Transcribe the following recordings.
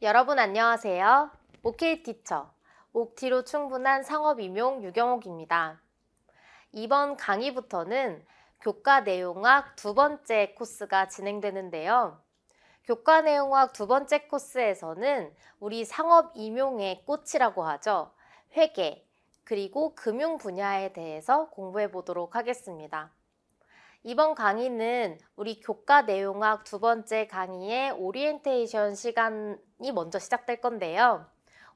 여러분 안녕하세요. OK 티처, 옥티로 충분한 상업 임용 유경옥입니다. 이번 강의부터는 교과 내용학 두 번째 코스가 진행되는데요. 교과 내용학 두 번째 코스에서는 우리 상업 임용의 꽃이라고 하죠. 회계, 그리고 금융 분야에 대해서 공부해 보도록 하겠습니다. 이번 강의는 우리 교과 내용학 두 번째 강의의 오리엔테이션 시간이 먼저 시작될 건데요.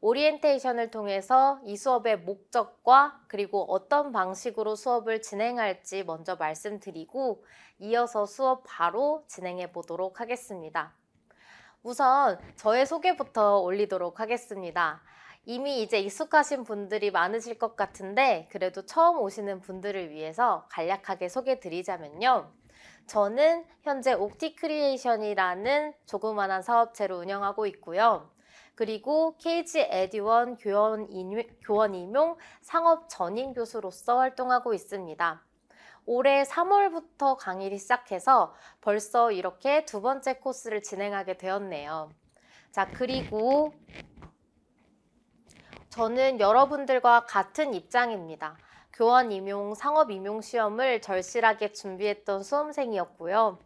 오리엔테이션을 통해서 이 수업의 목적과 그리고 어떤 방식으로 수업을 진행할지 먼저 말씀드리고 이어서 수업 바로 진행해 보도록 하겠습니다. 우선 저의 소개부터 올리도록 하겠습니다. 이미 이제 익숙하신 분들이 많으실 것 같은데 그래도 처음 오시는 분들을 위해서 간략하게 소개 드리자면요. 저는 현재 옥티크리에이션이라는 조그만한 사업체를 운영하고 있고요. 그리고 KG 에듀원 교원 임용 상업 전임 교수로서 활동하고 있습니다. 올해 3월부터 강의를 시작해서 벌써 이렇게 두 번째 코스를 진행하게 되었네요. 자, 그리고 저는 여러분들과 같은 입장입니다. 교원 임용, 상업 임용 시험을 절실하게 준비했던 수험생이었고요.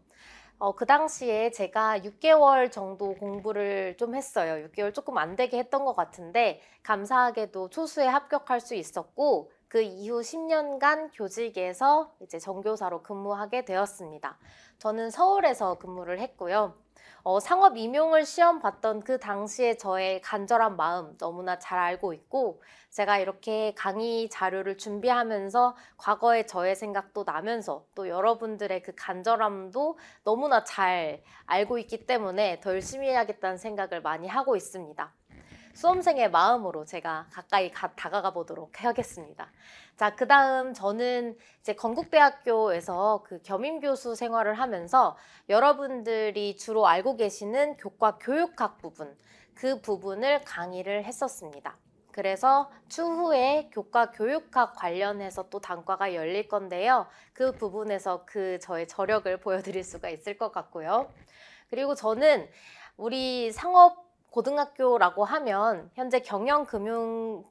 그 당시에 제가 6개월 정도 공부를 좀 했어요. 6개월 조금 안 되게 했던 것 같은데 감사하게도 초수에 합격할 수 있었고 그 이후 10년간 교직에서 이제 정교사로 근무하게 되었습니다. 저는 서울에서 근무를 했고요. 상업 임용을 시험 봤던 그 당시에 저의 간절한 마음 너무나 잘 알고 있고 제가 이렇게 강의 자료를 준비하면서 과거의 저의 생각도 나면서 또 여러분들의 그 간절함도 너무나 잘 알고 있기 때문에 더 열심히 해야겠다는 생각을 많이 하고 있습니다. 수험생의 마음으로 제가 가까이 다가가 보도록 하겠습니다. 자, 그 다음 저는 이제 건국대학교에서 그 겸임교수 생활을 하면서 여러분들이 주로 알고 계시는 교과 교육학 부분, 그 부분을 강의를 했었습니다. 그래서 추후에 교과 교육학 관련해서 또 단과가 열릴 건데요. 그 부분에서 그 저의 저력을 보여드릴 수가 있을 것 같고요. 그리고 저는 우리 상업 고등학교라고 하면 현재 경영금융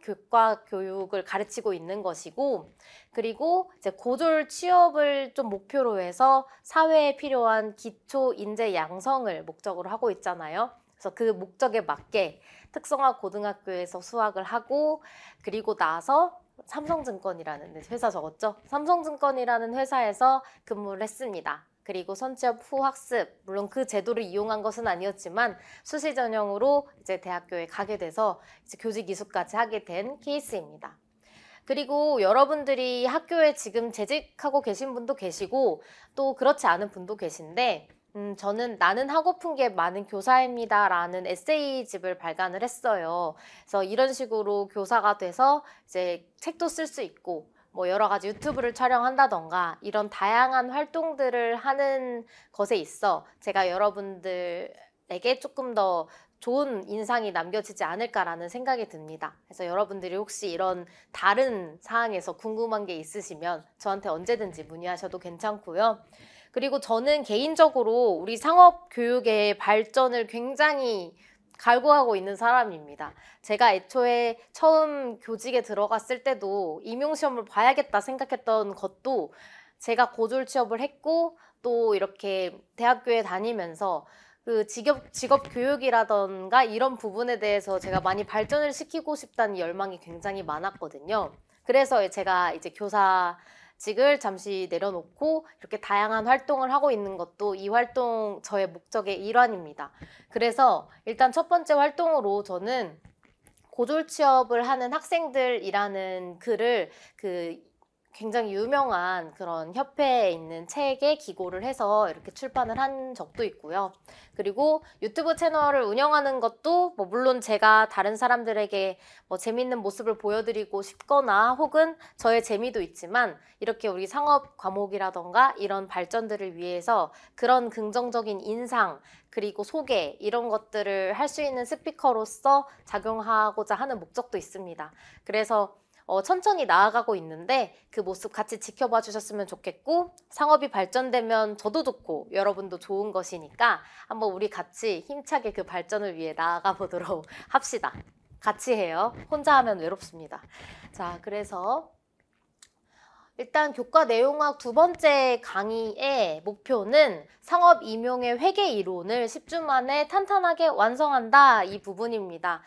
교과 교육을 가르치고 있는 것이고 그리고 이제 고졸 취업을 좀 목표로 해서 사회에 필요한 기초 인재 양성을 목적으로 하고 있잖아요. 그래서 그 목적에 맞게 특성화 고등학교에서 수학을 하고 그리고 나서 삼성증권이라는 회사 적었죠. 삼성증권이라는 회사에서 근무를 했습니다. 그리고 선취업 후 학습, 물론 그 제도를 이용한 것은 아니었지만 수시 전형으로 이제 대학교에 가게 돼서 이제 교직 이수까지 하게 된 케이스입니다. 그리고 여러분들이 학교에 지금 재직하고 계신 분도 계시고 또 그렇지 않은 분도 계신데 저는 나는 하고픈 게 많은 교사입니다 라는 에세이집을 발간을 했어요. 그래서 이런 식으로 교사가 돼서 이제 책도 쓸 수 있고 뭐 여러 가지 유튜브를 촬영한다던가 이런 다양한 활동들을 하는 것에 있어 제가 여러분들에게 조금 더 좋은 인상이 남겨지지 않을까라는 생각이 듭니다. 그래서 여러분들이 혹시 이런 다른 사항에서 궁금한 게 있으시면 저한테 언제든지 문의하셔도 괜찮고요. 그리고 저는 개인적으로 우리 상업 교육의 발전을 굉장히 갈구하고 있는 사람입니다. 제가 애초에 처음 교직에 들어갔을 때도 임용시험을 봐야겠다 생각했던 것도 제가 고졸 취업을 했고 또 이렇게 대학교에 다니면서 그 직업 교육이라던가 이런 부분에 대해서 제가 많이 발전을 시키고 싶다는 열망이 굉장히 많았거든요. 그래서 제가 이제 교사직을 잠시 내려놓고 이렇게 다양한 활동을 하고 있는 것도 이 활동 저의 목적의 일환입니다. 그래서 일단 첫 번째 활동으로 저는 고졸 취업을 하는 학생들이라는 글을 굉장히 유명한 그런 협회에 있는 책에 기고를 해서 이렇게 출판을 한 적도 있고요. 그리고 유튜브 채널을 운영하는 것도 뭐 물론 제가 다른 사람들에게 뭐 재밌는 모습을 보여드리고 싶거나 혹은 저의 재미도 있지만 이렇게 우리 상업 과목이라던가 이런 발전들을 위해서 그런 긍정적인 인상 그리고 소개 이런 것들을 할 수 있는 스피커로서 작용하고자 하는 목적도 있습니다. 그래서 천천히 나아가고 있는데 그 모습 같이 지켜봐 주셨으면 좋겠고, 상업이 발전되면 저도 좋고 여러분도 좋은 것이니까 한번 우리 같이 힘차게 그 발전을 위해 나아가 보도록 합시다. 같이 해요. 혼자 하면 외롭습니다. 자, 그래서 일단 교과 내용학 두 번째 강의의 목표는 상업 임용의 회계 이론을 10주 만에 탄탄하게 완성한다, 이 부분입니다.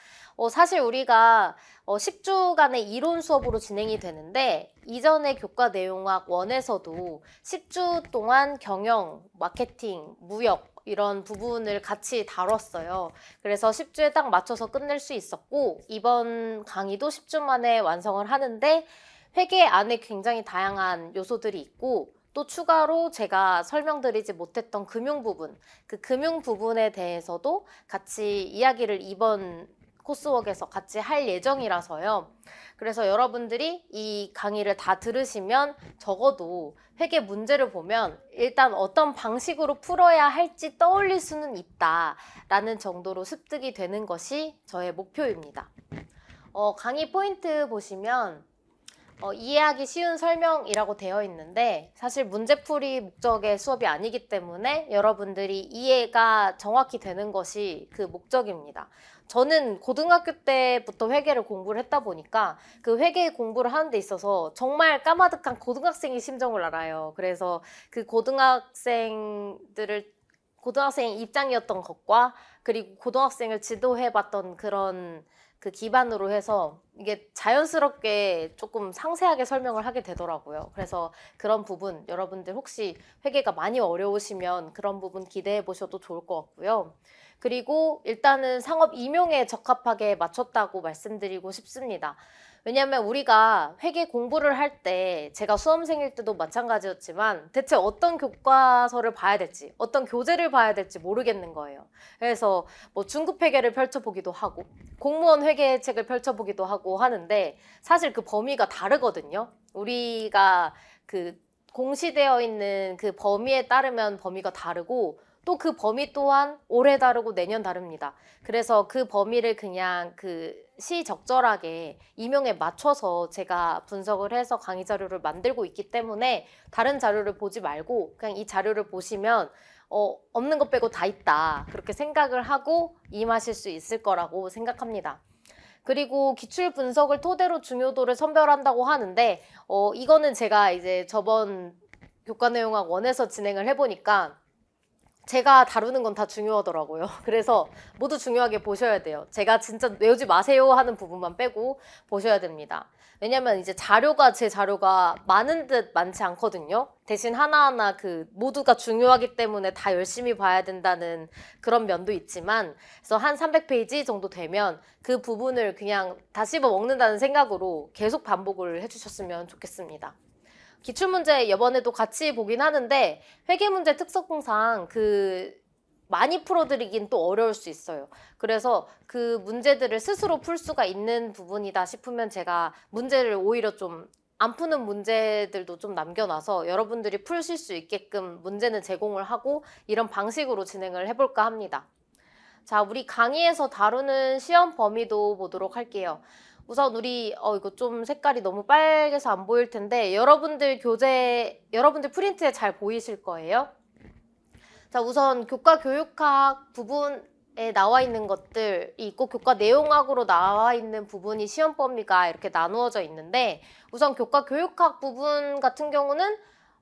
사실 우리가 10주간의 이론 수업으로 진행이 되는데, 이전에 교과 내용학 1에서도 10주 동안 경영, 마케팅, 무역 이런 부분을 같이 다뤘어요. 그래서 10주에 딱 맞춰서 끝낼 수 있었고, 이번 강의도 10주 만에 완성을 하는데, 회계 안에 굉장히 다양한 요소들이 있고, 또 추가로 제가 설명드리지 못했던 금융 부분, 그 금융 부분에 대해서도 같이 이야기를 이번 코스웍에서 같이 할 예정이라서요. 그래서 여러분들이 이 강의를 다 들으시면 적어도 회계 문제를 보면 일단 어떤 방식으로 풀어야 할지 떠올릴 수는 있다라는 정도로 습득이 되는 것이 저의 목표입니다. 강의 포인트 보시면 이해하기 쉬운 설명이라고 되어 있는데, 사실 문제풀이 목적의 수업이 아니기 때문에 여러분들이 이해가 정확히 되는 것이 그 목적입니다. 저는 고등학교 때부터 회계를 공부를 했다 보니까 그 회계 공부를 하는 데 있어서 정말 까마득한 고등학생의 심정을 알아요. 그래서 그 고등학생의 입장이었던 것과, 그리고 고등학생을 지도해봤던 그런 그 기반으로 해서 이게 자연스럽게 조금 상세하게 설명을 하게 되더라고요. 그래서 그런 부분, 여러분들 혹시 회계가 많이 어려우시면 그런 부분 기대해 보셔도 좋을 것 같고요. 그리고 일단은 상업 임용에 적합하게 맞췄다고 말씀드리고 싶습니다. 왜냐하면 우리가 회계 공부를 할 때, 제가 수험생일 때도 마찬가지였지만 대체 어떤 교과서를 봐야 될지, 어떤 교재를 봐야 될지 모르겠는 거예요. 그래서 뭐 중급 회계를 펼쳐보기도 하고 공무원 회계 책을 펼쳐보기도 하고 하는데, 사실 그 범위가 다르거든요. 우리가 그 공시되어 있는 그 범위에 따르면 범위가 다르고, 또 그 범위 또한 올해 다르고 내년 다릅니다. 그래서 그 범위를 그냥 그 시적절하게 임용에 맞춰서 제가 분석을 해서 강의 자료를 만들고 있기 때문에, 다른 자료를 보지 말고 그냥 이 자료를 보시면 없는 것 빼고 다 있다, 그렇게 생각을 하고 임하실 수 있을 거라고 생각합니다. 그리고 기출 분석을 토대로 중요도를 선별한다고 하는데, 이거는 제가 이제 저번 교과 내용학 1에서 진행을 해보니까 제가 다루는 건 다 중요하더라고요. 그래서 모두 중요하게 보셔야 돼요. 제가 진짜 외우지 마세요 하는 부분만 빼고 보셔야 됩니다. 왜냐면 이제 제 자료가 많은 듯 많지 않거든요. 대신 하나하나 모두가 중요하기 때문에 다 열심히 봐야 된다는 그런 면도 있지만, 그래서 한 300페이지 정도 되면 그 부분을 그냥 다 씹어 먹는다는 생각으로 계속 반복을 해주셨으면 좋겠습니다. 기출문제 이번에도 같이 보긴 하는데, 회계문제 특성상 많이 풀어드리긴 또 어려울 수 있어요. 그래서 그 문제들을 스스로 풀 수가 있는 부분이다 싶으면 제가 문제를 오히려 좀 안 푸는 문제들도 좀 남겨놔서 여러분들이 풀실 수 있게끔 문제는 제공을 하고, 이런 방식으로 진행을 해볼까 합니다. 자, 우리 강의에서 다루는 시험 범위도 보도록 할게요. 우선 우리 이거 좀 색깔이 너무 빨개서 안 보일 텐데, 여러분들 프린트에 잘 보이실 거예요. 자, 우선 교과 교육학 부분에 나와 있는 것들이 있고, 교과 내용학으로 나와 있는 부분이 시험 범위가 이렇게 나누어져 있는데, 우선 교과 교육학 부분 같은 경우는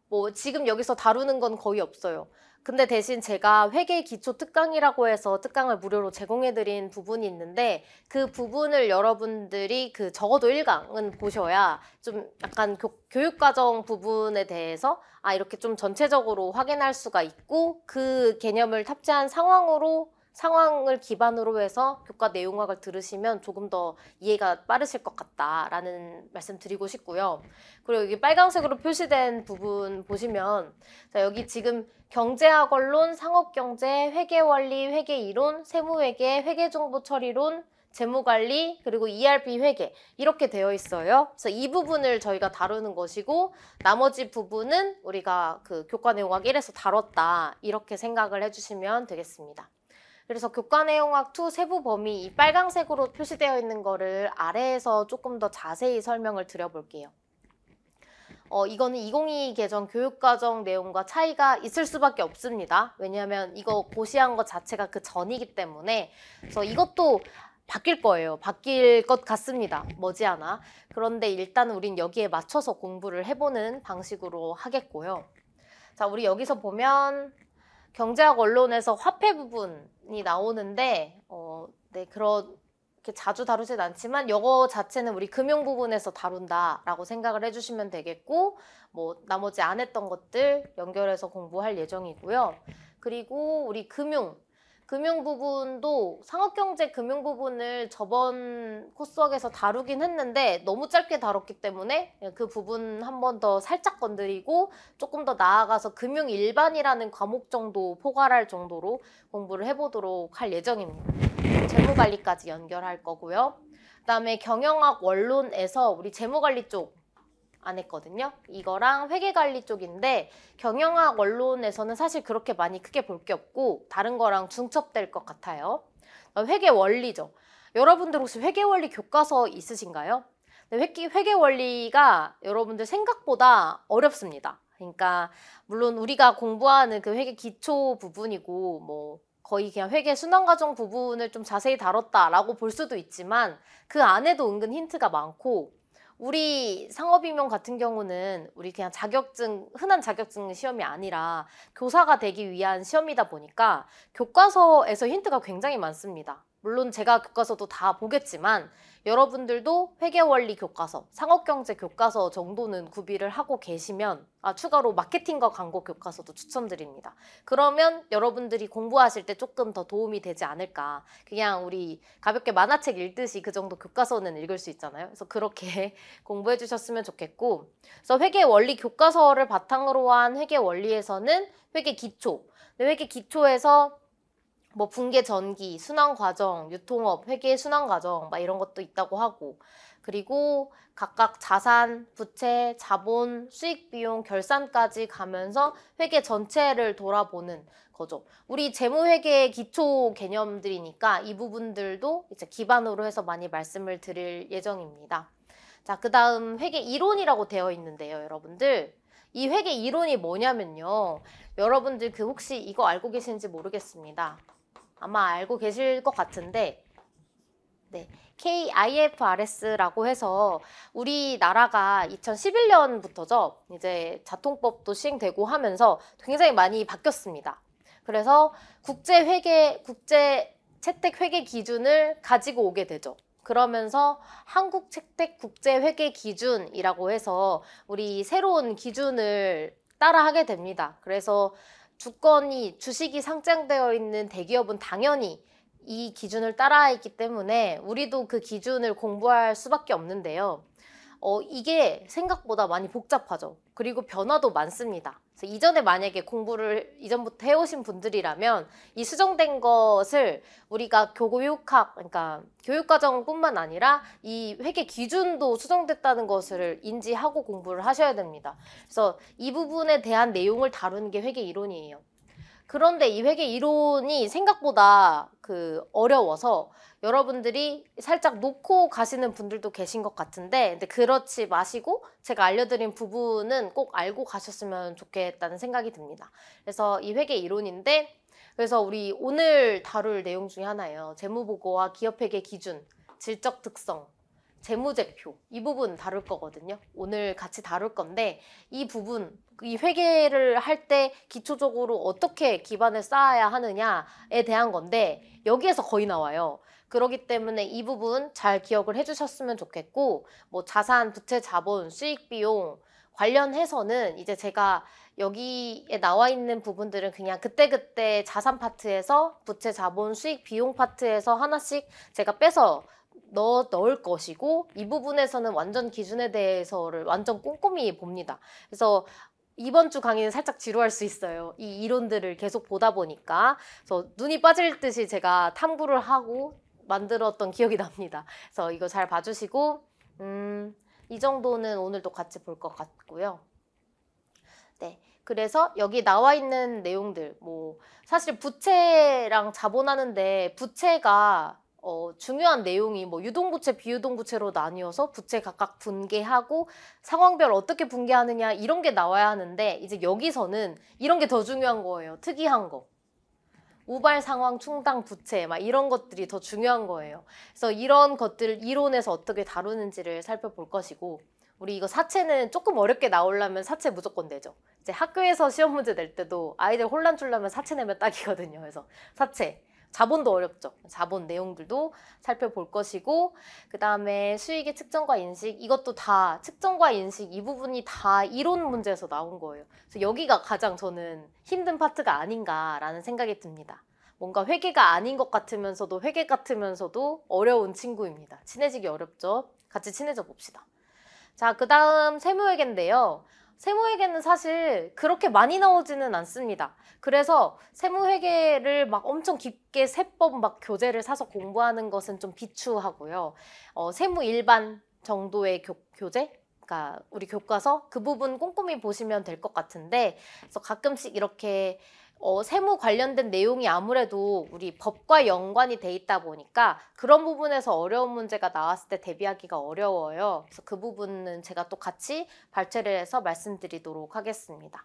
뭐 지금 여기서 다루는 건 거의 없어요. 근데 대신 제가 회계 기초 특강이라고 해서 특강을 무료로 제공해드린 부분이 있는데, 그 부분을 여러분들이 적어도 1강은 보셔야 좀 약간 교육과정 부분에 대해서 이렇게 좀 전체적으로 확인할 수가 있고, 그 개념을 탑재한 상황을 기반으로 해서 교과 내용학을 들으시면 조금 더 이해가 빠르실 것 같다라는 말씀 드리고 싶고요. 그리고 여기 빨간색으로 표시된 부분 보시면, 자, 여기 지금 경제학원론, 상업경제, 회계원리, 회계이론, 세무회계, 회계정보처리론, 재무관리, 그리고 ERP 회계, 이렇게 되어 있어요. 그래서 이 부분을 저희가 다루는 것이고, 나머지 부분은 우리가 교과 내용학 1에서 다뤘다, 이렇게 생각을 해주시면 되겠습니다. 그래서 교과내용학 2 세부 범위 이 빨강색으로 표시되어 있는 거를 아래에서 조금 더 자세히 설명을 드려볼게요. 이거는 2022 개정 교육과정 내용과 차이가 있을 수밖에 없습니다. 왜냐하면 이거 고시한 것 자체가 그 전이기 때문에. 그래서 이것도 바뀔 거예요. 바뀔 것 같습니다. 머지않아. 그런데 일단 우린 여기에 맞춰서 공부를 해보는 방식으로 하겠고요. 자, 우리 여기서 보면 경제학 원론에서 화폐 부분이 나오는데 네, 그렇게 자주 다루진 않지만 이거 자체는 우리 금융 부분에서 다룬다라고 생각을 해주시면 되겠고, 뭐 나머지 안 했던 것들 연결해서 공부할 예정이고요. 그리고 우리 금융 부분도 상업경제 금융 부분을 저번 코스웍에서 다루긴 했는데 너무 짧게 다뤘기 때문에 그 부분 한 번 더 살짝 건드리고 조금 더 나아가서 금융 일반이라는 과목 정도 포괄할 정도로 공부를 해보도록 할 예정입니다. 재무관리까지 연결할 거고요. 그다음에 경영학 원론에서 우리 재무관리 쪽 안 했거든요. 이거랑 회계관리 쪽인데 경영학 원론에서는 사실 그렇게 많이 크게 볼 게 없고 다른 거랑 중첩될 것 같아요. 회계 원리죠. 여러분들 혹시 회계 원리 교과서 있으신가요? 회계 원리가 여러분들 생각보다 어렵습니다. 그러니까 물론 우리가 공부하는 그 회계 기초 부분이고 뭐 거의 그냥 회계 순환과정 부분을 좀 자세히 다뤘다라고 볼 수도 있지만 그 안에도 은근 힌트가 많고, 우리 상업임용 같은 경우는 우리 그냥 흔한 자격증 시험이 아니라 교사가 되기 위한 시험이다 보니까 교과서에서 힌트가 굉장히 많습니다. 물론 제가 교과서도 다 보겠지만 여러분들도 회계원리 교과서, 상업경제 교과서 정도는 구비를 하고 계시면 추가로 마케팅과 광고 교과서도 추천드립니다. 그러면 여러분들이 공부하실 때 조금 더 도움이 되지 않을까. 그냥 우리 가볍게 만화책 읽듯이 그 정도 교과서는 읽을 수 있잖아요. 그래서 그렇게 공부해 주셨으면 좋겠고, 그래서 회계원리 교과서를 바탕으로 한 회계원리에서는 회계기초, 회계기초에서 뭐 분계 전기, 순환 과정, 유통업, 회계 순환 과정 막 이런 것도 있다고 하고, 그리고 각각 자산, 부채, 자본, 수익 비용, 결산까지 가면서 회계 전체를 돌아보는 거죠. 우리 재무회계의 기초 개념들이니까 이 부분들도 이제 기반으로 해서 많이 말씀을 드릴 예정입니다. 자, 그다음 회계 이론이라고 되어 있는데요, 여러분들. 이 회계 이론이 뭐냐면요. 여러분들 혹시 이거 알고 계시는지 모르겠습니다. 아마 알고 계실 것 같은데, 네, KIFRS라고 해서 우리나라가 2011년부터죠. 이제 자통법도 시행되고 하면서 굉장히 많이 바뀌었습니다. 그래서 국제 채택 회계 기준을 가지고 오게 되죠. 그러면서 한국 채택 국제 회계 기준이라고 해서 우리 새로운 기준을 따라하게 됩니다. 그래서 주식이 상장되어 있는 대기업은 당연히 이 기준을 따라야 있기 때문에 우리도 그 기준을 공부할 수밖에 없는데요. 이게 생각보다 많이 복잡하죠. 그리고 변화도 많습니다. 그래서 이전에 만약에 공부를 이전부터 해오신 분들이라면 이 수정된 것을 우리가 그러니까 교육과정뿐만 아니라 이 회계 기준도 수정됐다는 것을 인지하고 공부를 하셔야 됩니다. 그래서 이 부분에 대한 내용을 다루는 게 회계 이론이에요. 그런데 이 회계 이론이 생각보다 어려워서 여러분들이 살짝 놓고 가시는 분들도 계신 것 같은데, 근데 그렇지 마시고 제가 알려드린 부분은 꼭 알고 가셨으면 좋겠다는 생각이 듭니다. 그래서 이 회계 이론인데, 그래서 우리 오늘 다룰 내용 중에 하나예요. 재무보고와 기업회계 기준, 질적 특성, 재무제표, 이 부분 다룰 거거든요. 오늘 같이 다룰 건데 이 부분, 이 회계를 할 때 기초적으로 어떻게 기반을 쌓아야 하느냐에 대한 건데 여기에서 거의 나와요. 그렇기 때문에 이 부분 잘 기억을 해주셨으면 좋겠고, 뭐 자산, 부채, 자본, 수익, 비용 관련해서는 이제 제가 여기에 나와 있는 부분들은 그냥 그때그때 자산 파트에서 부채, 자본, 수익, 비용 파트에서 하나씩 제가 빼서 넣을 것이고, 이 부분에서는 완전 기준에 대해서를 완전 꼼꼼히 봅니다. 그래서 이번 주 강의는 살짝 지루할 수 있어요. 이 이론들을 계속 보다 보니까. 그래서 눈이 빠질 듯이 제가 탐구를 하고 만들었던 기억이 납니다. 그래서 이거 잘 봐주시고, 이 정도는 오늘도 같이 볼 것 같고요. 네. 그래서 여기 나와 있는 내용들, 뭐 사실 부채랑 자본하는데 부채가 중요한 내용이 뭐 유동부채, 비유동부채로 나뉘어서 부채 각각 분개하고 상황별 어떻게 분개하느냐 이런 게 나와야 하는데 이제 여기서는 이런 게 더 중요한 거예요. 특이한 거. 우발 상황 충당 부채 막 이런 것들이 더 중요한 거예요. 그래서 이런 것들 이론에서 어떻게 다루는지를 살펴볼 것이고 우리 이거 사채는 조금 어렵게 나오려면 사채 무조건 내죠. 이제 학교에서 시험 문제 낼 때도 아이들 혼란 주려면 사채 내면 딱이거든요. 그래서 사채, 자본도 어렵죠. 자본 내용들도 살펴볼 것이고 그 다음에 수익의 측정과 인식 이것도 다 측정과 인식 이 부분이 다 이론 문제에서 나온 거예요. 그래서 여기가 가장 저는 힘든 파트가 아닌가라는 생각이 듭니다. 뭔가 회계가 아닌 것 같으면서도 회계 같으면서도 어려운 친구입니다. 친해지기 어렵죠? 같이 친해져 봅시다. 자, 그 다음 세무회계인데요. 세무회계는 사실 그렇게 많이 나오지는 않습니다. 그래서 세무회계를 막 엄청 깊게 세법 막 교재를 사서 공부하는 것은 좀 비추하고요. 세무일반 정도의 교재? 그러니까 우리 교과서 그 부분 꼼꼼히 보시면 될 것 같은데 그래서 가끔씩 이렇게 세무 관련된 내용이 아무래도 우리 법과 연관이 돼 있다 보니까 그런 부분에서 어려운 문제가 나왔을 때 대비하기가 어려워요. 그래서 그 부분은 제가 또 같이 발췌를 해서 말씀드리도록 하겠습니다.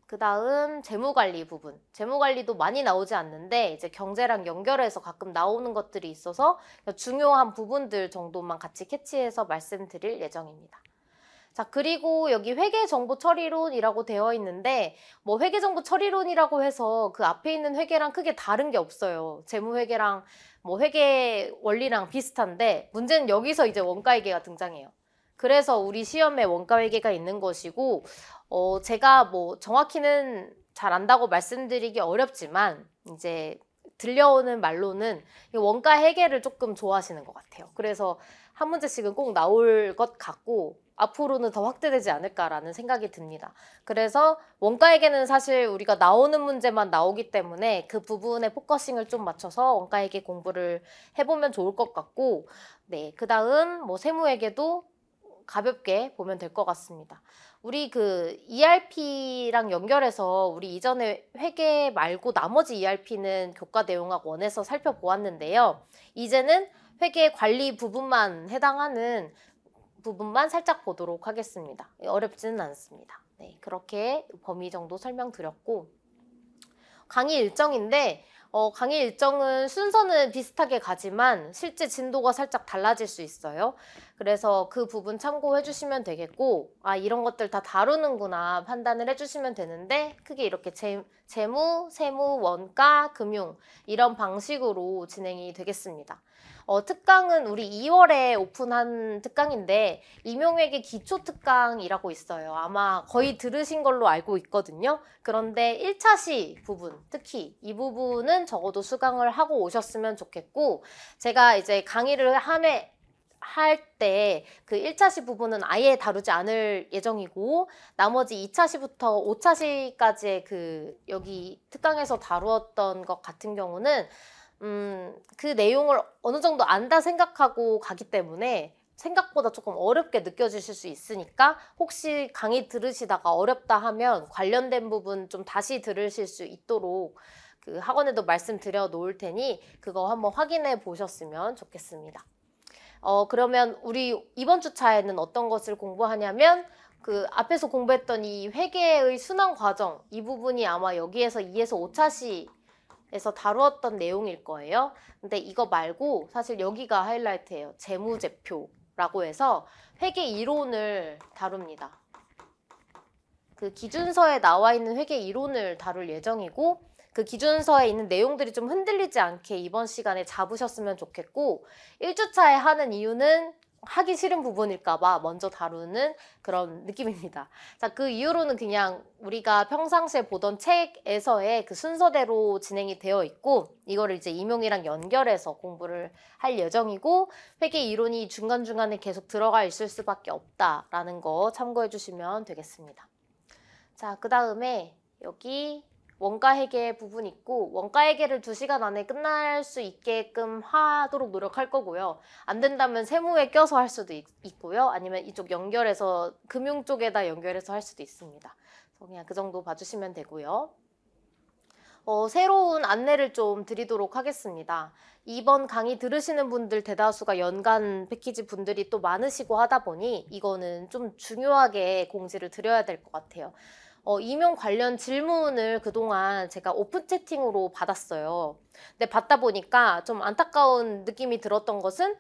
그 다음 재무관리 부분. 재무관리도 많이 나오지 않는데 이제 경제랑 연결해서 가끔 나오는 것들이 있어서 중요한 부분들 정도만 같이 캐치해서 말씀드릴 예정입니다. 자, 그리고 여기 회계정보처리론이라고 되어 있는데 뭐 회계정보처리론이라고 해서 그 앞에 있는 회계랑 크게 다른 게 없어요. 재무회계랑 뭐 회계 원리랑 비슷한데 문제는 여기서 이제 원가회계가 등장해요. 그래서 우리 시험에 원가회계가 있는 것이고 제가 뭐 정확히는 잘 안다고 말씀드리기 어렵지만 이제 들려오는 말로는 원가회계를 조금 좋아하시는 것 같아요. 그래서 한 문제씩은 꼭 나올 것 같고 앞으로는 더 확대되지 않을까라는 생각이 듭니다. 그래서 원가회계는 사실 우리가 나오는 문제만 나오기 때문에 그 부분에 포커싱을 좀 맞춰서 원가회계 공부를 해보면 좋을 것 같고 네, 그 다음 뭐 세무회계도 가볍게 보면 될 것 같습니다. 우리 그 ERP랑 연결해서 우리 이전에 회계 말고 나머지 ERP는 교과 내용학 원에서 살펴보았는데요. 이제는 회계 관리 부분만 해당하는 부분만 살짝 보도록 하겠습니다. 어렵지는 않습니다. 네, 그렇게 범위 정도 설명드렸고 강의 일정인데 강의 일정은 순서는 비슷하게 가지만 실제 진도가 살짝 달라질 수 있어요. 그래서 그 부분 참고해 주시면 되겠고 아 이런 것들 다 다루는구나 판단을 해주시면 되는데 크게 이렇게 재무, 세무, 원가, 금융 이런 방식으로 진행이 되겠습니다. 특강은 우리 2월에 오픈한 특강인데 임용회계 기초 특강이라고 있어요. 아마 거의 들으신 걸로 알고 있거든요. 그런데 1차시 부분, 특히 이 부분은 적어도 수강을 하고 오셨으면 좋겠고 제가 이제 강의를 할 때 그 1차시 부분은 아예 다루지 않을 예정이고 나머지 2차시부터 5차시까지의 그 여기 특강에서 다루었던 것 같은 경우는 그 내용을 어느 정도 안다 생각하고 가기 때문에 생각보다 조금 어렵게 느껴지실 수 있으니까 혹시 강의 들으시다가 어렵다 하면 관련된 부분 좀 다시 들으실 수 있도록 그 학원에도 말씀드려 놓을 테니 그거 한번 확인해 보셨으면 좋겠습니다. 그러면 우리 이번 주차에는 어떤 것을 공부하냐면 그 앞에서 공부했던 이 회계의 순환 과정 이 부분이 아마 여기에서 2에서 5차시 에서 다루었던 내용일 거예요. 근데 이거 말고 사실 여기가 하이라이트예요. 재무제표라고 해서 회계 이론을 다룹니다. 그 기준서에 나와 있는 회계 이론을 다룰 예정이고 그 기준서에 있는 내용들이 좀 흔들리지 않게 이번 시간에 잡으셨으면 좋겠고 1주차에 하는 이유는 하기 싫은 부분일까봐 먼저 다루는 그런 느낌입니다. 자, 그 이후로는 그냥 우리가 평상시에 보던 책에서의 그 순서대로 진행이 되어 있고 이거를 이제 임용이랑 연결해서 공부를 할 예정이고 회계 이론이 중간중간에 계속 들어가 있을 수밖에 없다라는 거 참고해 주시면 되겠습니다. 자, 그 다음에 여기 원가회계 부분 있고 원가회계를 2시간 안에 끝날 수 있게끔 하도록 노력할 거고요. 안 된다면 세무에 껴서 할 수도 있고요. 아니면 이쪽 연결해서 금융 쪽에다 연결해서 할 수도 있습니다. 그냥 그 정도 봐주시면 되고요. 새로운 안내를 좀 드리도록 하겠습니다. 이번 강의 들으시는 분들 대다수가 연간 패키지 분들이 또 많으시고 하다 보니 이거는 좀 중요하게 공지를 드려야 될 것 같아요. 임용 관련 질문을 그동안 제가 오픈 채팅으로 받았어요. 근데 받다 보니까 좀 안타까운 느낌이 들었던 것은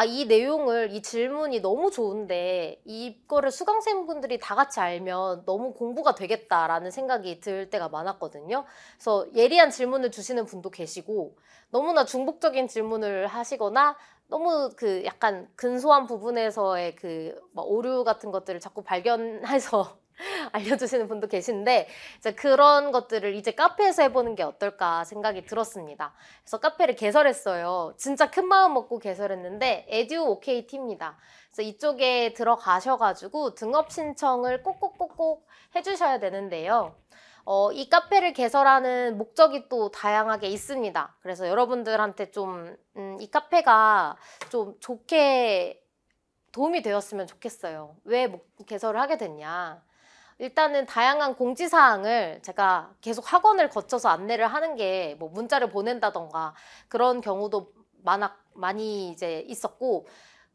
이 내용을, 이 질문이 너무 좋은데 이거를 수강생분들이 다 같이 알면 너무 공부가 되겠다라는 생각이 들 때가 많았거든요. 그래서 예리한 질문을 주시는 분도 계시고 너무나 중복적인 질문을 하시거나 너무 그 약간 근소한 부분에서의 오류 같은 것들을 자꾸 발견해서 알려주시는 분도 계신데 이제 그런 것들을 이제 카페에서 해보는 게 어떨까 생각이 들었습니다. 그래서 카페를 개설했어요. 진짜 큰 마음 먹고 개설했는데 에듀오케이티입니다. 그래서 이쪽에 들어가셔가지고 등업 신청을 꼭꼭꼭꼭 해주셔야 되는데요. 이 카페를 개설하는 목적이 또 다양하게 있습니다. 그래서 여러분들한테 좀 이 카페가 좀 좋게 도움이 되었으면 좋겠어요. 왜 개설을 하게 됐냐? 일단은 다양한 공지사항을 제가 계속 학원을 거쳐서 안내를 하는 게 뭐 문자를 보낸다던가 그런 경우도 많이 이제 있었고,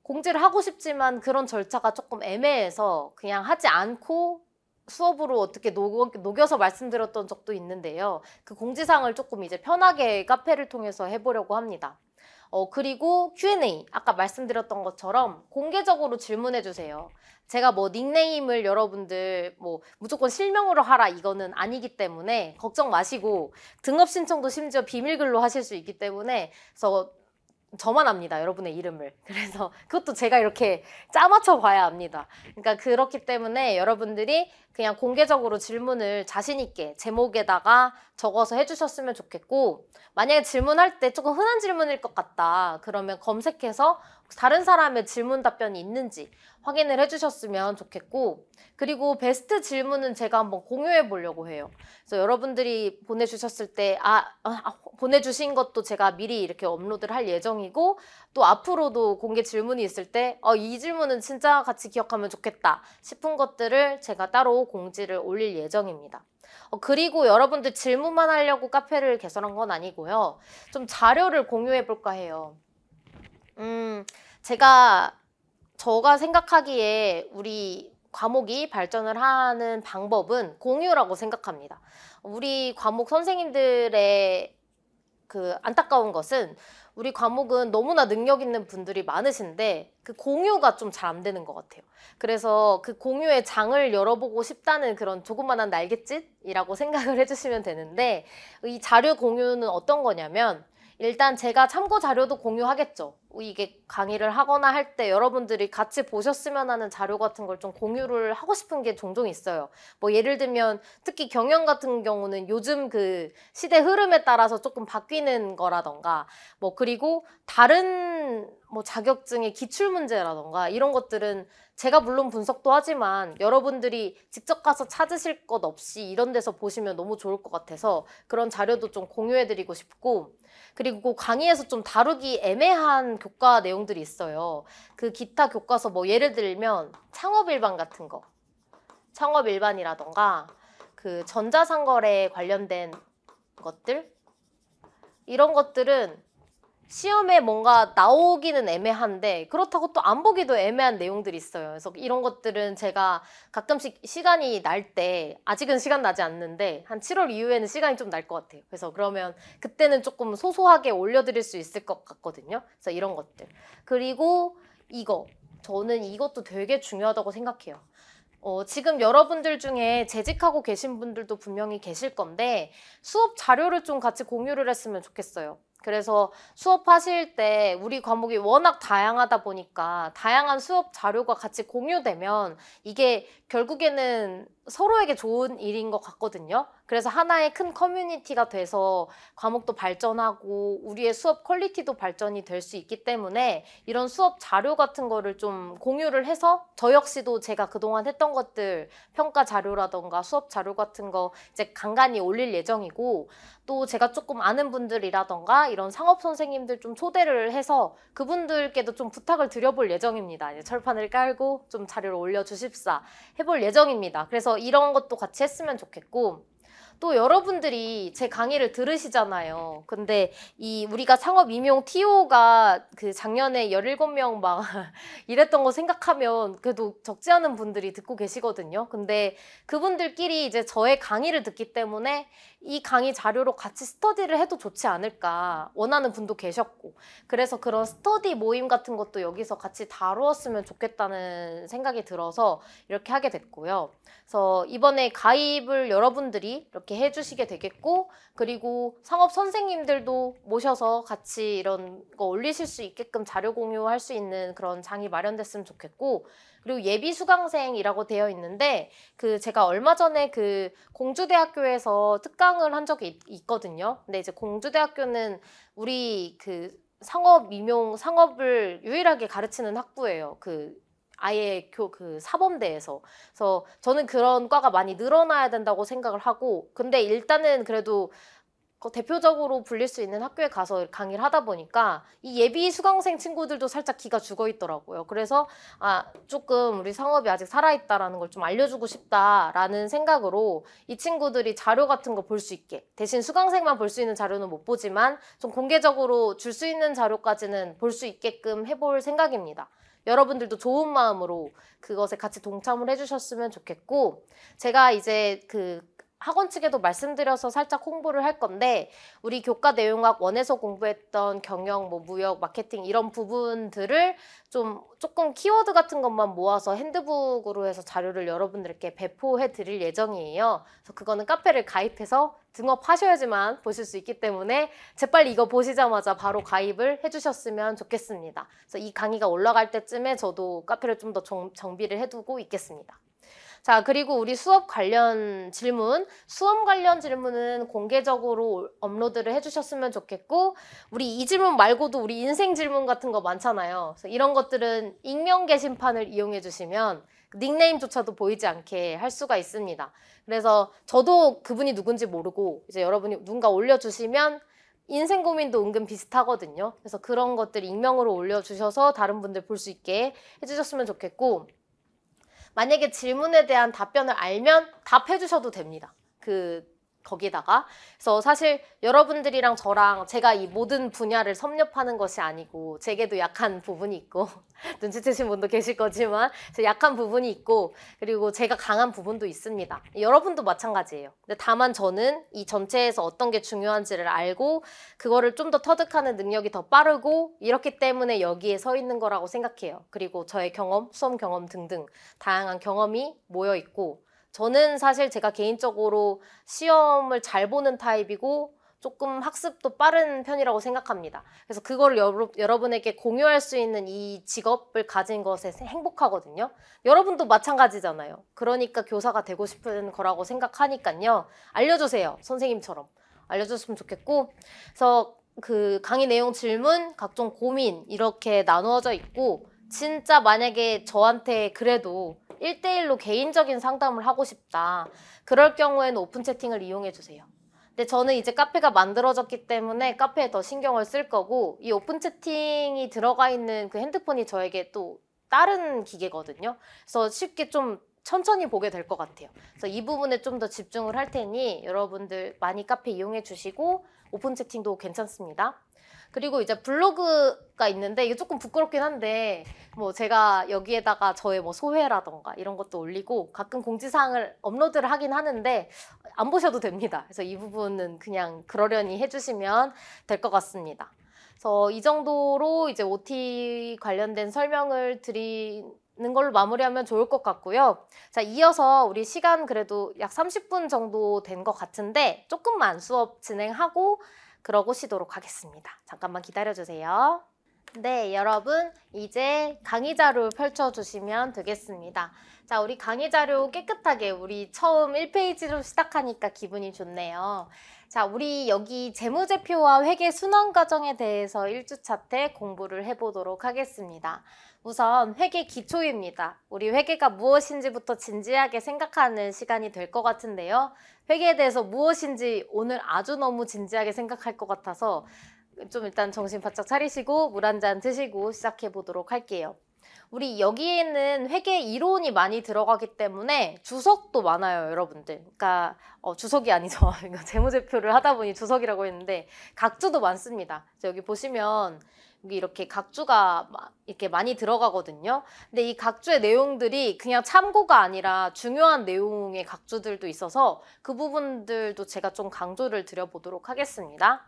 공지를 하고 싶지만 그런 절차가 조금 애매해서 그냥 하지 않고 수업으로 어떻게 녹여서 말씀드렸던 적도 있는데요. 그 공지사항을 조금 이제 편하게 카페를 통해서 해보려고 합니다. 그리고 Q&A, 아까 말씀드렸던 것처럼 공개적으로 질문해 주세요. 제가 뭐 닉네임을 여러분들 뭐 무조건 실명으로 하라 이거는 아니기 때문에 걱정 마시고, 등업 신청도 심지어 비밀글로 하실 수 있기 때문에 그래서 저만 압니다, 여러분의 이름을. 그래서 그것도 제가 이렇게 짜맞춰 봐야 합니다. 그러니까 그렇기 때문에 여러분들이 그냥 공개적으로 질문을 자신 있게 제목에다가 적어서 해주셨으면 좋겠고, 만약에 질문할 때 조금 흔한 질문일 것 같다 그러면 검색해서 다른 사람의 질문 답변이 있는지 확인을 해주셨으면 좋겠고, 그리고 베스트 질문은 제가 한번 공유해 보려고 해요. 그래서 여러분들이 보내주셨을 때 보내주신 것도 제가 미리 이렇게 업로드를 할 예정이고, 또 앞으로도 공개 질문이 있을 때 이 질문은 진짜 같이 기억하면 좋겠다 싶은 것들을 제가 따로 공지를 올릴 예정입니다. 그리고 여러분들 질문만 하려고 카페를 개설한 건 아니고요. 좀 자료를 공유해 볼까 해요. 제가 생각하기에 우리 과목이 발전을 하는 방법은 공유라고 생각합니다. 우리 과목 선생님들의 그 안타까운 것은 우리 과목은 너무나 능력 있는 분들이 많으신데 그 공유가 좀 잘 안 되는 것 같아요. 그래서 그 공유의 장을 열어보고 싶다는 그런 조그만한 날갯짓이라고 생각을 해주시면 되는데, 이 자료 공유는 어떤 거냐면 일단 제가 참고 자료도 공유하겠죠. 이게 강의를 하거나 할 때 여러분들이 같이 보셨으면 하는 자료 같은 걸 좀 공유를 하고 싶은 게 종종 있어요. 뭐 예를 들면 특히 경영 같은 경우는 요즘 그 시대 흐름에 따라서 조금 바뀌는 거라던가, 뭐 그리고 다른 뭐 자격증의 기출 문제라던가 이런 것들은 제가 물론 분석도 하지만 여러분들이 직접 가서 찾으실 것 없이 이런 데서 보시면 너무 좋을 것 같아서 그런 자료도 좀 공유해드리고 싶고, 그리고 강의에서 좀 다루기 애매한 교과 내용들이 있어요. 그 기타 교과서 뭐 예를 들면 창업일반 같은 거, 창업일반이라던가 그 전자상거래 관련된 것들, 이런 것들은 시험에 뭔가 나오기는 애매한데 그렇다고 또 안 보기도 애매한 내용들이 있어요. 그래서 이런 것들은 제가 가끔씩 시간이 날 때, 아직은 시간 나지 않는데 한 7월 이후에는 시간이 좀 날 것 같아요. 그래서 그러면 그때는 조금 소소하게 올려드릴 수 있을 것 같거든요. 그래서 이런 것들. 그리고 저는 이것도 되게 중요하다고 생각해요. 지금 여러분들 중에 재직하고 계신 분들도 분명히 계실 건데 수업 자료를 좀 같이 공유를 했으면 좋겠어요. 그래서 수업하실 때 우리 과목이 워낙 다양하다 보니까 다양한 수업 자료가 같이 공유되면 이게 결국에는 서로에게 좋은 일인 것 같거든요. 그래서 하나의 큰 커뮤니티가 돼서 과목도 발전하고 우리의 수업 퀄리티도 발전이 될 수 있기 때문에 이런 수업 자료 같은 거를 좀 공유를 해서 저 역시도 제가 그동안 했던 것들 평가 자료라던가 수업 자료 같은 거 이제 간간히 올릴 예정이고, 또 제가 조금 아는 분들이라던가 이런 상업 선생님들 좀 초대를 해서 그분들께도 좀 부탁을 드려볼 예정입니다. 이제 철판을 깔고 좀 자료를 올려주십사 해볼 예정입니다. 그래서 이런 것도 같이 했으면 좋겠고, 또 여러분들이 제 강의를 들으시잖아요. 근데 이 우리가 상업 임용 TO가 그 작년에 17명 막 이랬던 거 생각하면 그래도 적지 않은 분들이 듣고 계시거든요. 근데 그분들끼리 이제 저의 강의를 듣기 때문에 이 강의 자료로 같이 스터디를 해도 좋지 않을까 원하는 분도 계셨고, 그래서 그런 스터디 모임 같은 것도 여기서 같이 다루었으면 좋겠다는 생각이 들어서 이렇게 하게 됐고요. 그래서 이번에 가입을 여러분들이 이렇게 해주시게 되겠고, 그리고 상업 선생님들도 모셔서 같이 이런 거 올리실 수 있게끔 자료 공유할 수 있는 그런 장이 마련됐으면 좋겠고, 그리고 예비 수강생이라고 되어 있는데 그 제가 얼마 전에 그 공주대학교에서 특강을 한 적이 있거든요. 근데 이제 공주대학교는 우리 그 상업을 유일하게 가르치는 학부예요. 그 아예 그 사범대에서. 그래서 저는 그런 과가 많이 늘어나야 된다고 생각을 하고, 근데 일단은 그래도 대표적으로 불릴 수 있는 학교에 가서 강의를 하다 보니까 이 예비 수강생 친구들도 살짝 기가 죽어 있더라고요. 그래서 조금 우리 상업이 아직 살아있다라는 걸 좀 알려주고 싶다라는 생각으로 이 친구들이 자료 같은 거 볼 수 있게, 대신 수강생만 볼 수 있는 자료는 못 보지만 좀 공개적으로 줄 수 있는 자료까지는 볼 수 있게끔 해볼 생각입니다. 여러분들도 좋은 마음으로 그것에 같이 동참을 해주셨으면 좋겠고, 제가 이제 그 학원 측에도 말씀드려서 살짝 홍보를 할 건데, 우리 교과 내용학 원에서 공부했던 경영, 뭐 무역, 마케팅 이런 부분들을 조금 키워드 같은 것만 모아서 핸드북으로 해서 자료를 여러분들께 배포해 드릴 예정이에요. 그래서 그거는 카페를 가입해서 등업하셔야지만 보실 수 있기 때문에 재빨리 이거 보시자마자 바로 가입을 해주셨으면 좋겠습니다. 그래서 이 강의가 올라갈 때쯤에 저도 카페를 좀 더 정비를 해두고 있겠습니다. 자, 그리고 우리 수업 관련 질문은 공개적으로 업로드를 해주셨으면 좋겠고, 우리 이 질문 말고도 우리 인생 질문 같은 거 많잖아요. 그래서 이런 것들은 익명 게시판을 이용해 주시면 닉네임조차도 보이지 않게 할 수가 있습니다. 그래서 저도 그분이 누군지 모르고 이제 여러분이 누군가 올려주시면 인생 고민도 은근 비슷하거든요. 그래서 그런 것들 익명으로 올려주셔서 다른 분들 볼 수 있게 해주셨으면 좋겠고, 만약에 질문에 대한 답변을 알면 답해 주셔도 됩니다. 거기다가. 그래서 사실 여러분들이랑 저랑 제가 이 모든 분야를 섭렵하는 것이 아니고, 제게도 약한 부분이 있고 눈치채신 분도 계실 거지만 약한 부분이 있고, 그리고 제가 강한 부분도 있습니다. 여러분도 마찬가지예요. 근데 다만 저는 이 전체에서 어떤 게 중요한지를 알고 그거를 좀 더 터득하는 능력이 더 빠르고, 이렇기 때문에 여기에 서 있는 거라고 생각해요. 그리고 저의 경험, 수험 경험 등등 다양한 경험이 모여 있고, 저는 사실 제가 개인적으로 시험을 잘 보는 타입이고 조금 학습도 빠른 편이라고 생각합니다. 그래서 그걸 여러분에게 공유할 수 있는 이 직업을 가진 것에 행복하거든요. 여러분도 마찬가지잖아요. 그러니까 교사가 되고 싶은 거라고 생각하니까요. 알려주세요. 선생님처럼. 알려줬으면 좋겠고, 그래서 그 강의 내용 질문, 각종 고민 이렇게 나누어져 있고, 진짜 만약에 저한테 그래도 1대1로 개인적인 상담을 하고 싶다, 그럴 경우에는 오픈 채팅을 이용해 주세요. 근데 저는 이제 카페가 만들어졌기 때문에 카페에 더 신경을 쓸 거고, 이 오픈 채팅이 들어가 있는 그 핸드폰이 저에게 또 다른 기계거든요. 그래서 쉽게 좀 천천히 보게 될 것 같아요. 그래서 이 부분에 좀 더 집중을 할 테니 여러분들 많이 카페 이용해 주시고, 오픈 채팅도 괜찮습니다. 그리고 이제 블로그가 있는데 이게 조금 부끄럽긴 한데, 뭐 제가 여기에다가 저의 뭐 소회라던가 이런 것도 올리고 가끔 공지사항을 업로드를 하긴 하는데 안 보셔도 됩니다. 그래서 이 부분은 그냥 그러려니 해주시면 될 것 같습니다. 그래서 이 정도로 이제 OT 관련된 설명을 드리는 걸로 마무리하면 좋을 것 같고요. 자, 이어서 우리 시간 그래도 약 30분 정도 된 것 같은데 조금만 수업 진행하고 그러고 쉬도록 하겠습니다. 잠깐만 기다려주세요. 네, 여러분, 이제 강의 자료 펼쳐주시면 되겠습니다. 자, 우리 강의 자료 깨끗하게 우리 처음 1페이지로 시작하니까 기분이 좋네요. 자, 우리 여기 재무제표와 회계 순환 과정에 대해서 1주차 때 공부를 해보도록 하겠습니다. 우선 회계 기초입니다. 우리 회계가 무엇인지부터 진지하게 생각하는 시간이 될 것 같은데요. 회계에 대해서 무엇인지 오늘 아주 너무 진지하게 생각할 것 같아서 좀 일단 정신 바짝 차리시고 물 한 잔 드시고 시작해 보도록 할게요. 우리 여기에는 회계 이론이 많이 들어가기 때문에 주석도 많아요, 여러분들. 그러니까 주석이 아니죠. 재무제표를 하다 보니 주석이라고 했는데 각주도 많습니다. 여기 보시면 여기 이렇게 각주가 이렇게 많이 들어가거든요. 근데 이 각주의 내용들이 그냥 참고가 아니라 중요한 내용의 각주들도 있어서 그 부분들도 제가 좀 강조를 드려보도록 하겠습니다.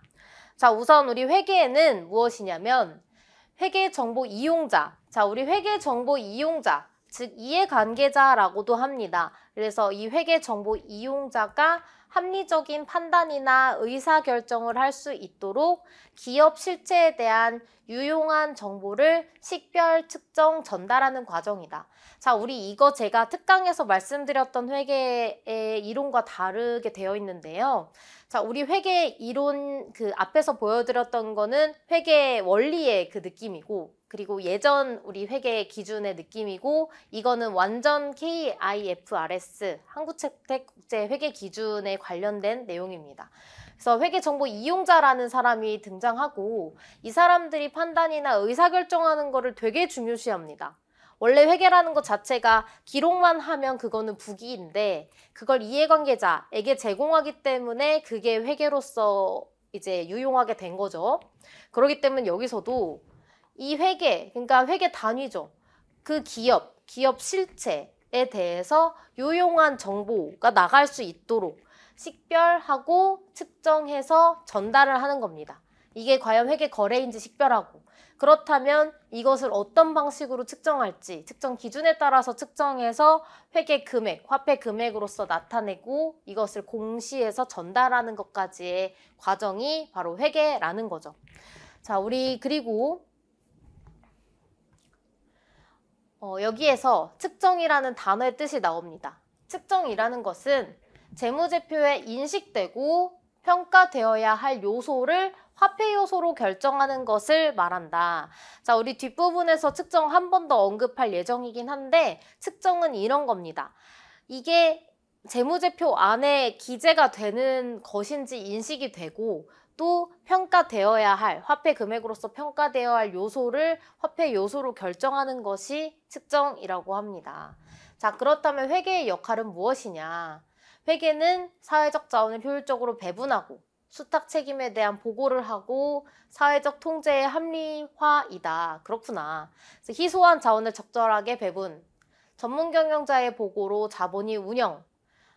자, 우선 우리 회계에는 무엇이냐면 회계정보 이용자. 자, 우리 회계정보 이용자, 즉 이해관계자라고도 합니다. 그래서 이 회계정보 이용자가 합리적인 판단이나 의사결정을 할 수 있도록 기업 실체에 대한 유용한 정보를 식별, 측정, 전달하는 과정이다. 자, 우리 이거 제가 특강에서 말씀드렸던 회계의 이론과 다르게 되어 있는데요. 자, 우리 회계 이론 그 앞에서 보여드렸던 거는 회계 원리의 그 느낌이고, 그리고 예전 우리 회계 기준의 느낌이고, 이거는 완전 KIFRS 한국채택국제 회계 기준에 관련된 내용입니다. 그래서 회계정보 이용자라는 사람이 등장하고, 이 사람들이 판단이나 의사결정하는 거를 되게 중요시합니다. 원래 회계라는 것 자체가 기록만 하면 그거는 부기인데 그걸 이해관계자에게 제공하기 때문에 그게 회계로서 이제 유용하게 된 거죠. 그렇기 때문에 여기서도 이 회계, 그러니까 회계 단위죠. 그 기업 실체에 대해서 유용한 정보가 나갈 수 있도록 식별하고 측정해서 전달을 하는 겁니다. 이게 과연 회계 거래인지 식별하고, 그렇다면 이것을 어떤 방식으로 측정할지 측정 기준에 따라서 측정해서 회계 금액, 화폐 금액으로서 나타내고 이것을 공시해서 전달하는 것까지의 과정이 바로 회계라는 거죠. 자, 우리 그리고 여기에서 측정이라는 단어의 뜻이 나옵니다. 측정이라는 것은 재무제표에 인식되고 평가되어야 할 요소를 화폐 요소로 결정하는 것을 말한다. 자, 우리 뒷부분에서 측정 한 번 더 언급할 예정이긴 한데 측정은 이런 겁니다. 이게 재무제표 안에 기재가 되는 것인지 인식이 되고 또 평가되어야 할 화폐 금액으로서 평가되어야 할 요소를 화폐 요소로 결정하는 것이 측정이라고 합니다. 자, 그렇다면 회계의 역할은 무엇이냐? 회계는 사회적 자원을 효율적으로 배분하고 수탁 책임에 대한 보고를 하고 사회적 통제의 합리화이다. 그렇구나. 그래서 희소한 자원을 적절하게 배분, 전문 경영자의 보고로 자본이 운영,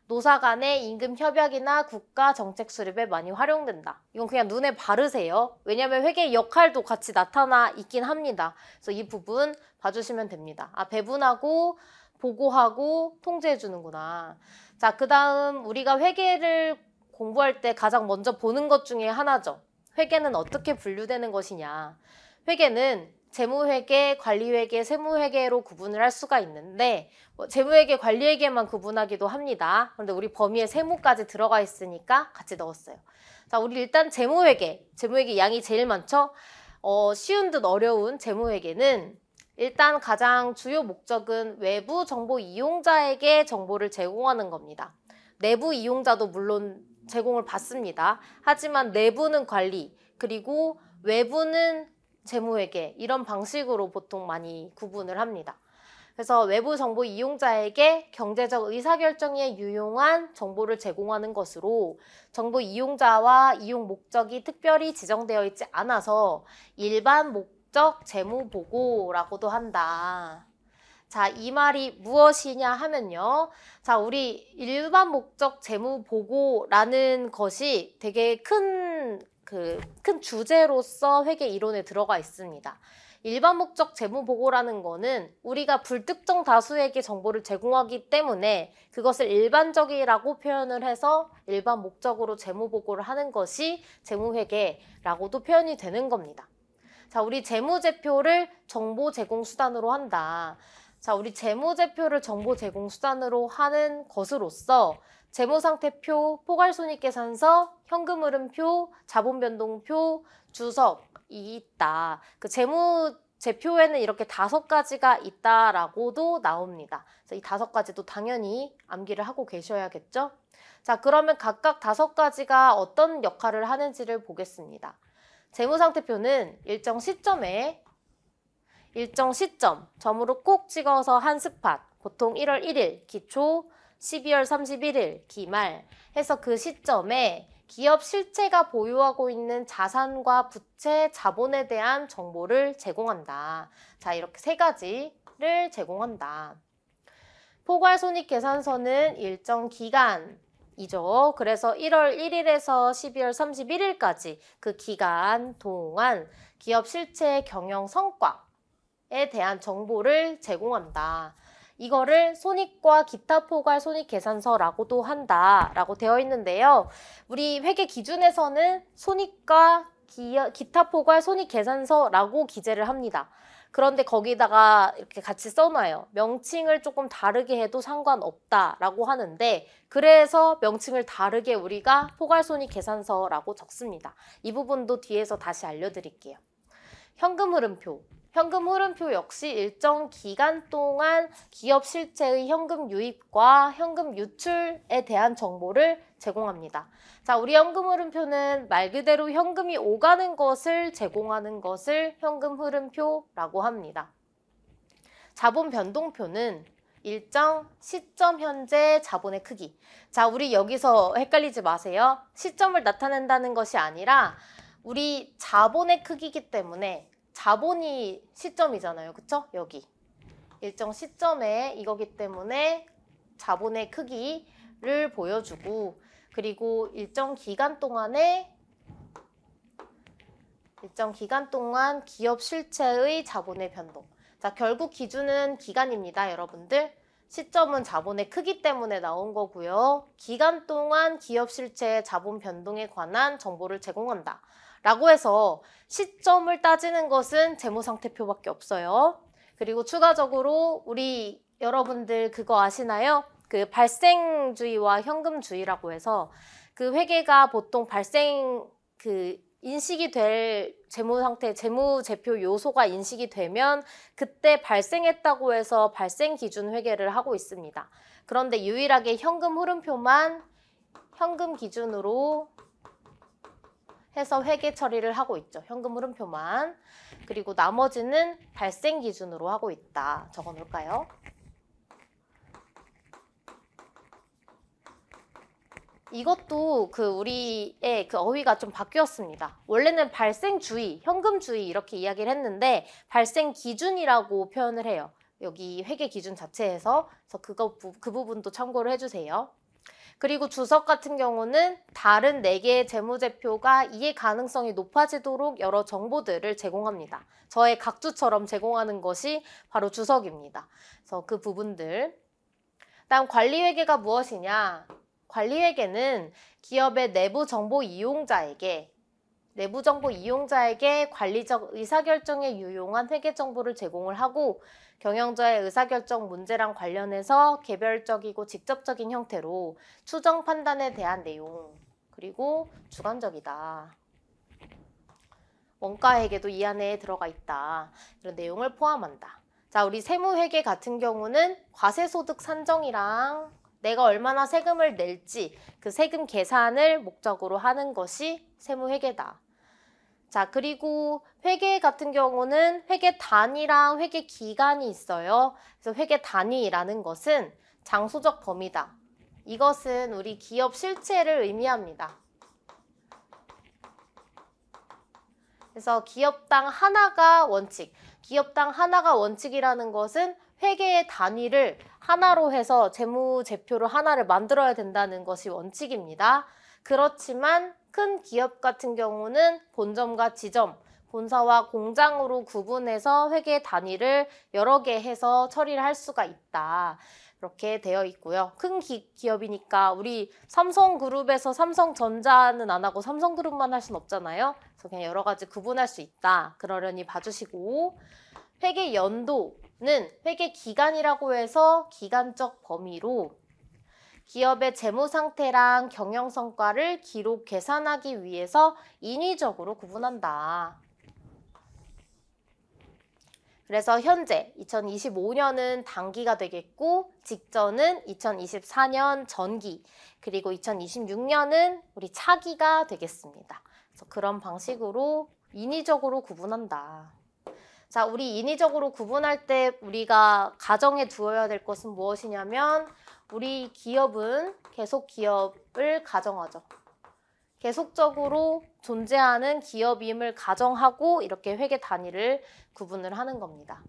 노사 간의 임금 협약이나 국가 정책 수립에 많이 활용된다. 이건 그냥 눈에 바르세요. 왜냐하면 회계의 역할도 같이 나타나 있긴 합니다. 그래서 이 부분 봐주시면 됩니다. 아, 배분하고 보고하고 통제해 주는구나. 자, 그 다음 우리가 회계를 공부할 때 가장 먼저 보는 것 중에 하나죠. 회계는 어떻게 분류되는 것이냐. 회계는 재무회계, 관리회계, 세무회계로 구분을 할 수가 있는데 재무회계, 관리회계만 구분하기도 합니다. 그런데 우리 범위에 세무까지 들어가 있으니까 같이 넣었어요. 자, 우리 일단 재무회계 양이 제일 많죠? 쉬운 듯 어려운 재무회계는 일단 가장 주요 목적은 외부 정보 이용자에게 정보를 제공하는 겁니다. 내부 이용자도 물론 제공을 받습니다. 하지만 내부는 관리, 그리고 외부는 재무회계, 이런 방식으로 보통 많이 구분을 합니다. 그래서 외부 정보 이용자에게 경제적 의사결정에 유용한 정보를 제공하는 것으로 정보 이용자와 이용 목적이 특별히 지정되어 있지 않아서 일반 목적 재무보고라고도 한다. 자, 이 말이 무엇이냐 하면요. 자, 우리 일반 목적 재무보고라는 것이 되게 큰 주제로서 회계 이론에 들어가 있습니다. 일반 목적 재무보고라는 거는 우리가 불특정 다수에게 정보를 제공하기 때문에 그것을 일반적이라고 표현을 해서 일반 목적으로 재무보고를 하는 것이 재무회계라고도 표현이 되는 겁니다. 자, 우리 재무제표를 정보 제공 수단으로 한다. 자, 우리 재무제표를 정보 제공 수단으로 하는 것으로서 재무상태표, 포괄손익계산서, 현금흐름표, 자본변동표, 주석이 있다. 그 재무제표에는 이렇게 5가지가 있다라고도 나옵니다. 그래서 이 5가지도 당연히 암기를 하고 계셔야겠죠? 자, 그러면 각각 5가지가 어떤 역할을 하는지를 보겠습니다. 재무상태표는 일정 시점, 점으로 꼭 찍어서 한 스팟, 보통 1월 1일 기초, 12월 31일 기말 해서 그 시점에 기업 실체가 보유하고 있는 자산과 부채, 자본에 대한 정보를 제공한다. 자, 이렇게 3가지를 제공한다. 포괄손익계산서는 일정 기간이죠. 그래서 1월 1일에서 12월 31일까지 그 기간 동안 기업 실체 경영 성과에 대한 정보를 제공한다. 이거를 손익과 기타 포괄 손익 계산서라고도 한다라고 되어 있는데요. 우리 회계 기준에서는 손익과 기타 포괄 손익 계산서라고 기재를 합니다. 그런데 거기다가 이렇게 같이 써놔요. 명칭을 조금 다르게 해도 상관없다라고 하는데 그래서 명칭을 다르게 우리가 포괄 손익 계산서라고 적습니다. 이 부분도 뒤에서 다시 알려드릴게요. 현금 흐름표 역시 일정 기간 동안 기업 실체의 현금 유입과 현금 유출에 대한 정보를 제공합니다. 자, 우리 현금 흐름표는 말 그대로 현금이 오가는 것을 제공하는 것을 현금 흐름표라고 합니다. 자본 변동표는 일정 시점 현재 자본의 크기. 자, 우리 여기서 헷갈리지 마세요. 시점을 나타낸다는 것이 아니라 우리 자본의 크기이기 때문에 자본이 시점이잖아요. 그쵸? 여기. 일정 시점에 이거기 때문에 자본의 크기를 보여주고 그리고 일정 기간 동안 기업 실체의 자본의 변동. 자, 결국 기준은 기간입니다, 여러분들. 시점은 자본의 크기 때문에 나온 거고요. 기간 동안 기업 실체의 자본 변동에 관한 정보를 제공한다. 라고 해서 시점을 따지는 것은 재무상태표밖에 없어요. 그리고 추가적으로 우리 여러분들 그거 아시나요? 그 발생주의와 현금주의라고 해서 그 회계가 보통 인식이 될 재무제표 요소가 인식이 되면 그때 발생했다고 해서 발생 기준 회계를 하고 있습니다. 그런데 유일하게 현금 흐름표만 현금 기준으로 해서 회계 처리를 하고 있죠. 현금 흐름표만. 그리고 나머지는 발생 기준으로 하고 있다. 적어 놓을까요? 이것도 우리의 어휘가 좀 바뀌었습니다. 원래는 발생주의, 현금주의 이렇게 이야기를 했는데 발생 기준이라고 표현을 해요. 여기 회계 기준 자체에서. 그래서 그 부분도 참고를 해주세요. 그리고 주석 같은 경우는 다른 4개의 재무제표가 이해 가능성이 높아지도록 여러 정보들을 제공합니다. 저의 각주처럼 제공하는 것이 바로 주석입니다. 그래서 그 부분들. 다음 관리회계가 무엇이냐? 관리회계는 기업의 내부 정보 이용자에게 관리적 의사결정에 유용한 회계 정보를 제공을 하고 경영자의 의사결정 문제랑 관련해서 개별적이고 직접적인 형태로 추정 판단에 대한 내용 그리고 주관적이다. 원가회계도 이 안에 들어가 있다. 이런 내용을 포함한다. 자, 우리 세무회계 같은 경우는 과세소득 산정이랑 내가 얼마나 세금을 낼지 그 세금 계산을 목적으로 하는 것이 세무회계다. 자, 그리고 회계 같은 경우는 회계 단위랑 회계 기간이 있어요. 그래서 회계 단위라는 것은 장소적 범위다. 이것은 우리 기업 실체를 의미합니다. 그래서 기업당 하나가 원칙이라는 것은 회계의 단위를 하나로 해서 재무제표를 하나를 만들어야 된다는 것이 원칙입니다. 그렇지만 큰 기업 같은 경우는 본점과 지점, 본사와 공장으로 구분해서 회계 단위를 여러 개 해서 처리를 할 수가 있다. 이렇게 되어 있고요. 큰 기업이니까 우리 삼성그룹에서 삼성전자는 안 하고 삼성그룹만 할 수는 없잖아요. 그래서 그냥 여러 가지 구분할 수 있다. 그러려니 봐주시고, 회계 연도는 회계 기간이라고 해서 기간적 범위로 기업의 재무 상태랑 경영 성과를 기록 계산하기 위해서 인위적으로 구분한다. 그래서 현재 2025년은 단기가 되겠고 직전은 2024년 전기, 그리고 2026년은 우리 차기가 되겠습니다. 그래서 그런 방식으로 인위적으로 구분한다. 자, 우리 인위적으로 구분할 때 우리가 가정에 두어야 될 것은 무엇이냐면, 우리 기업은 계속 기업을 가정하죠. 계속적으로 존재하는 기업임을 가정하고 이렇게 회계 단위를 구분을 하는 겁니다.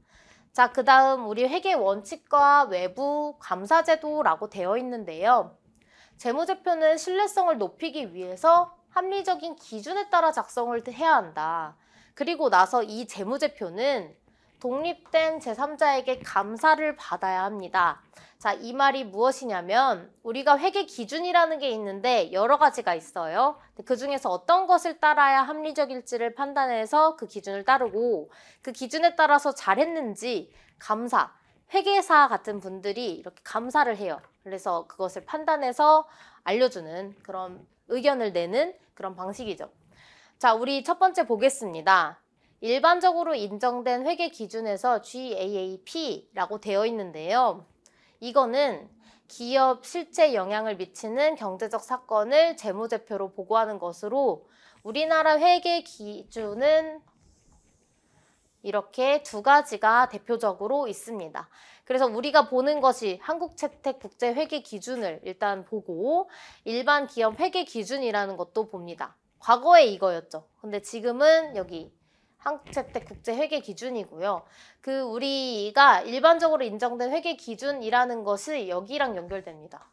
자, 그 다음 우리 회계 원칙과 외부 감사제도라고 되어 있는데요. 재무제표는 신뢰성을 높이기 위해서 합리적인 기준에 따라 작성을 해야 한다. 그리고 나서 이 재무제표는 독립된 제3자에게 감사를 받아야 합니다. 자, 이 말이 무엇이냐면, 우리가 회계 기준이라는 게 있는데 여러 가지가 있어요. 그 중에서 어떤 것을 따라야 합리적일지를 판단해서 그 기준을 따르고, 그 기준에 따라서 잘했는지 감사, 회계사 같은 분들이 이렇게 감사를 해요. 그래서 그것을 판단해서 알려주는, 그런 의견을 내는 그런 방식이죠. 자, 우리 첫 번째 보겠습니다. 일반적으로 인정된 회계 기준에서 GAAP라고 되어 있는데요. 이거는 기업 실제 영향을 미치는 경제적 사건을 재무제표로 보고하는 것으로, 우리나라 회계 기준은 이렇게 두 가지가 대표적으로 있습니다. 그래서 우리가 보는 것이 한국채택국제회계 기준을 일단 보고, 일반 기업 회계 기준이라는 것도 봅니다. 과거에 이거였죠. 근데 지금은 여기 한국채택국제회계 기준이고요. 그 우리가 일반적으로 인정된 회계 기준이라는 것이 여기랑 연결됩니다.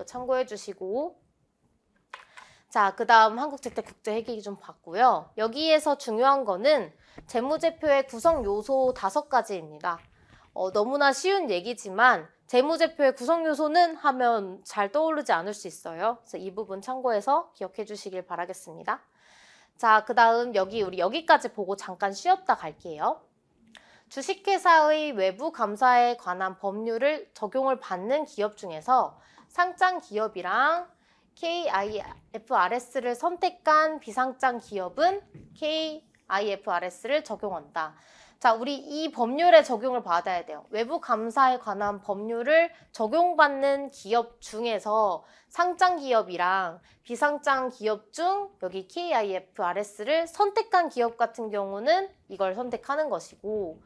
참고해 주시고, 자, 그 다음 한국채택국제회계 기준 봤고요. 여기에서 중요한 거는 재무제표의 구성 요소 5가지입니다. 너무나 쉬운 얘기지만 재무제표의 구성 요소는 하면 잘 떠오르지 않을 수 있어요. 그래서 이 부분 참고해서 기억해 주시길 바라겠습니다. 자, 그 다음 우리 여기까지 보고 잠깐 쉬었다 갈게요. 주식회사의 외부 감사에 관한 법률을 적용을 받는 기업 중에서 상장 기업이랑 KIFRS를 선택한 비상장 기업은 KIFRS를 적용한다. 자, 우리 이 법률에 적용을 받아야 돼요. 외부 감사에 관한 법률을 적용받는 기업 중에서 상장 기업이랑 비상장 기업 중 여기 KIFRS를 선택한 기업 같은 경우는 이걸 선택하는 것이고,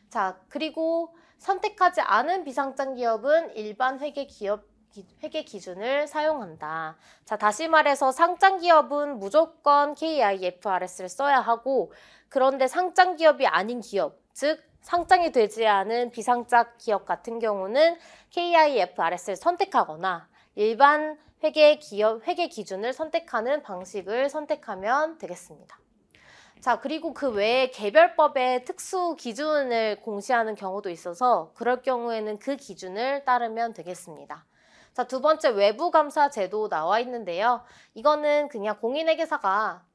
자, 그리고 선택하지 않은 비상장 기업은 일반 회계 기준을 사용한다. 자, 다시 말해서 상장 기업은 무조건 KIFRS를 써야 하고, 그런데 상장 기업이 아닌 기업, 즉 상장이 되지 않은 비상장 기업 같은 경우는 KIFRS를 선택하거나 일반 회계 기준을 선택하는 방식을 선택하면 되겠습니다. 자, 그리고 그 외에 개별법의 특수 기준을 공시하는 경우도 있어서 그럴 경우에는 그 기준을 따르면 되겠습니다. 자, 두 번째 외부 감사 제도 나와 있는데요. 이거는 그냥 공인회계사가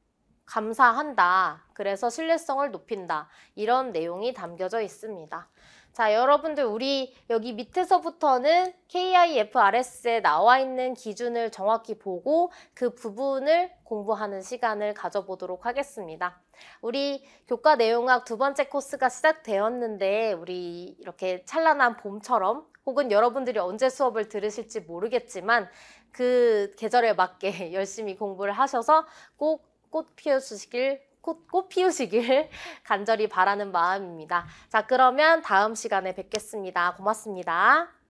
감사한다. 그래서 신뢰성을 높인다. 이런 내용이 담겨져 있습니다. 자, 여러분들 우리 여기 밑에서부터는 KIFRS에 나와 있는 기준을 정확히 보고 그 부분을 공부하는 시간을 가져보도록 하겠습니다. 우리 교과 내용학 두 번째 코스가 시작되었는데, 우리 이렇게 찬란한 봄처럼, 혹은 여러분들이 언제 수업을 들으실지 모르겠지만 그 계절에 맞게 열심히 공부를 하셔서 꼭 꽃 피우시길 간절히 바라는 마음입니다. 자, 그러면 다음 시간에 뵙겠습니다. 고맙습니다.